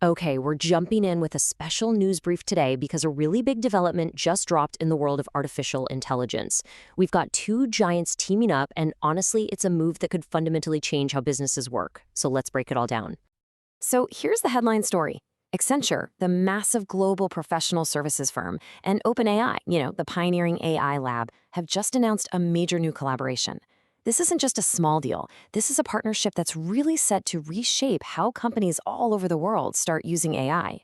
Okay, we're jumping in with a special news brief today because a really big development just dropped in the world of artificial intelligence. We've got two giants teaming up, and honestly, it's a move that could fundamentally change how businesses work. So let's break it all down. So here's the headline story. Accenture, the massive global professional services firm, and OpenAI, the pioneering AI lab, have just announced a major new collaboration. This isn't just a small deal. This is a partnership that's really set to reshape how companies all over the world start using AI.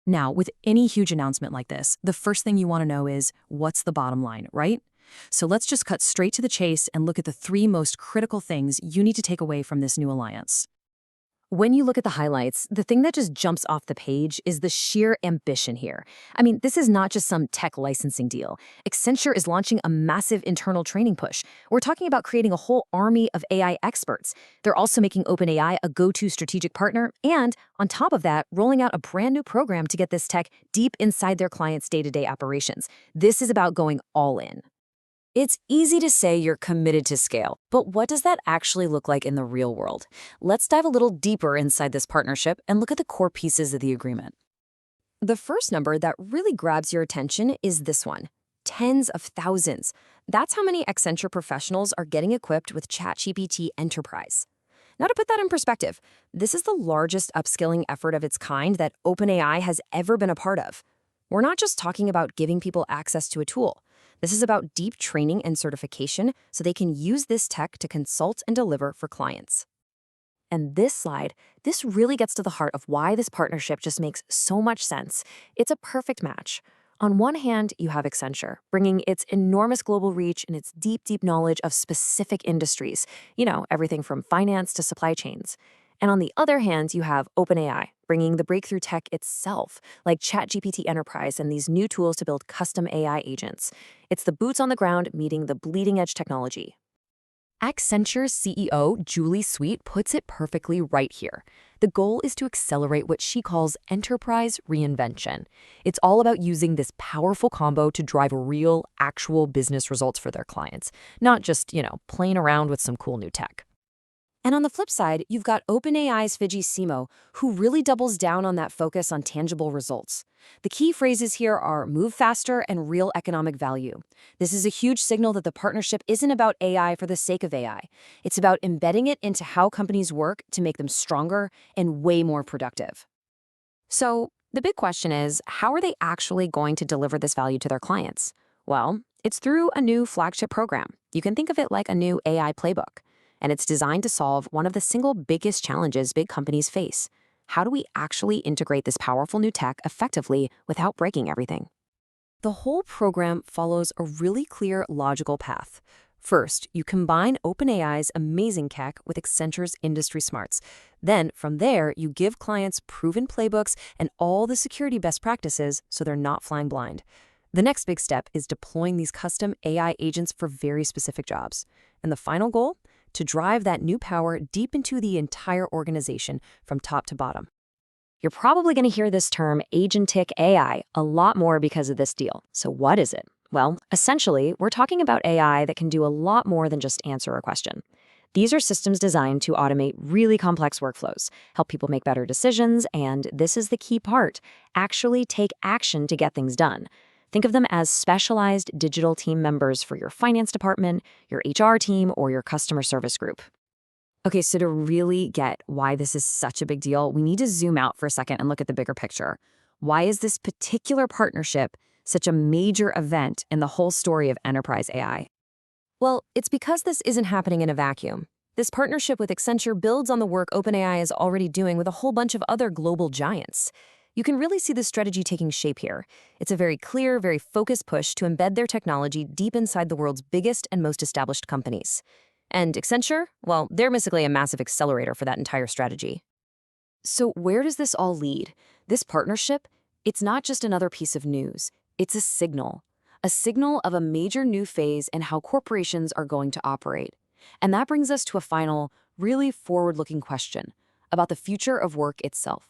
Now, with any huge announcement like this, the first thing you want to know is what's the bottom line, right? So let's just cut straight to the chase and look at the three most critical things you need to take away from this new alliance. When you look at the highlights, the thing that just jumps off the page is the sheer ambition here. I mean, this is not just some tech licensing deal. Accenture is launching a massive internal training push. We're talking about creating a whole army of AI experts. They're also making OpenAI a go-to strategic partner, and on top of that, rolling out a brand new program to get this tech deep inside their clients' day-to-day operations. This is about going all in. It's easy to say you're committed to scale, but what does that actually look like in the real world? Let's dive a little deeper inside this partnership and look at the core pieces of the agreement. The first number that really grabs your attention is this one: tens of thousands. That's how many Accenture professionals are getting equipped with ChatGPT Enterprise. Now, to put that in perspective, this is the largest upskilling effort of its kind that OpenAI has ever been a part of. We're not just talking about giving people access to a tool. This is about deep training and certification so they can use this tech to consult and deliver for clients. And this slide, this really gets to the heart of why this partnership just makes so much sense. It's a perfect match. On one hand, you have Accenture, bringing its enormous global reach and its deep knowledge of specific industries, everything from finance to supply chains. And on the other hand, you have OpenAI, bringing the breakthrough tech itself, like ChatGPT Enterprise and these new tools to build custom AI agents. It's the boots on the ground meeting the bleeding edge technology. Accenture's CEO, Julie Sweet, puts it perfectly right here. The goal is to accelerate what she calls enterprise reinvention. It's all about using this powerful combo to drive real, actual business results for their clients, not just, playing around with some cool new tech. And on the flip side, you've got OpenAI's Fiji Simo, who really doubles down on that focus on tangible results. The key phrases here are move faster and real economic value. This is a huge signal that the partnership isn't about AI for the sake of AI. It's about embedding it into how companies work to make them stronger and way more productive. So the big question is, how are they actually going to deliver this value to their clients? Well, it's through a new flagship program. You can think of it like a new AI playbook. And it's designed to solve one of the single biggest challenges big companies face. How do we actually integrate this powerful new tech effectively without breaking everything? The whole program follows a really clear, logical path. First, you combine OpenAI's amazing tech with Accenture's industry smarts. Then, from there, you give clients proven playbooks and all the security best practices so they're not flying blind. The next big step is deploying these custom AI agents for very specific jobs. And the final goal? To drive that new power deep into the entire organization from top to bottom. You're probably going to hear this term agentic AI a lot more because of this deal. So what is it? Well, essentially, we're talking about AI that can do a lot more than just answer a question. These are systems designed to automate really complex workflows, help people make better decisions, and this is the key part, actually take action to get things done. Think of them as specialized digital team members for your finance department, your HR team, or your customer service group. Okay, so to really get why this is such a big deal, we need to zoom out for a second and look at the bigger picture. Why is this particular partnership such a major event in the whole story of enterprise AI? Well, it's because this isn't happening in a vacuum. This partnership with Accenture builds on the work OpenAI is already doing with a whole bunch of other global giants. You can really see the strategy taking shape here. It's a very clear, very focused push to embed their technology deep inside the world's biggest and most established companies. And Accenture, well, they're basically a massive accelerator for that entire strategy. So where does this all lead? This partnership, it's not just another piece of news. It's a signal of a major new phase in how corporations are going to operate. And that brings us to a final, really forward-looking question about the future of work itself.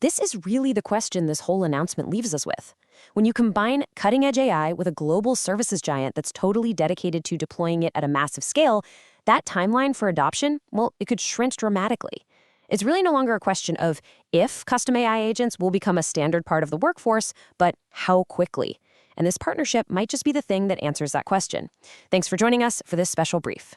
This is really the question this whole announcement leaves us with. When you combine cutting-edge AI with a global services giant that's totally dedicated to deploying it at a massive scale, that timeline for adoption, well, it could shrink dramatically. It's really no longer a question of if custom AI agents will become a standard part of the workforce, but how quickly. And this partnership might just be the thing that answers that question. Thanks for joining us for this special brief.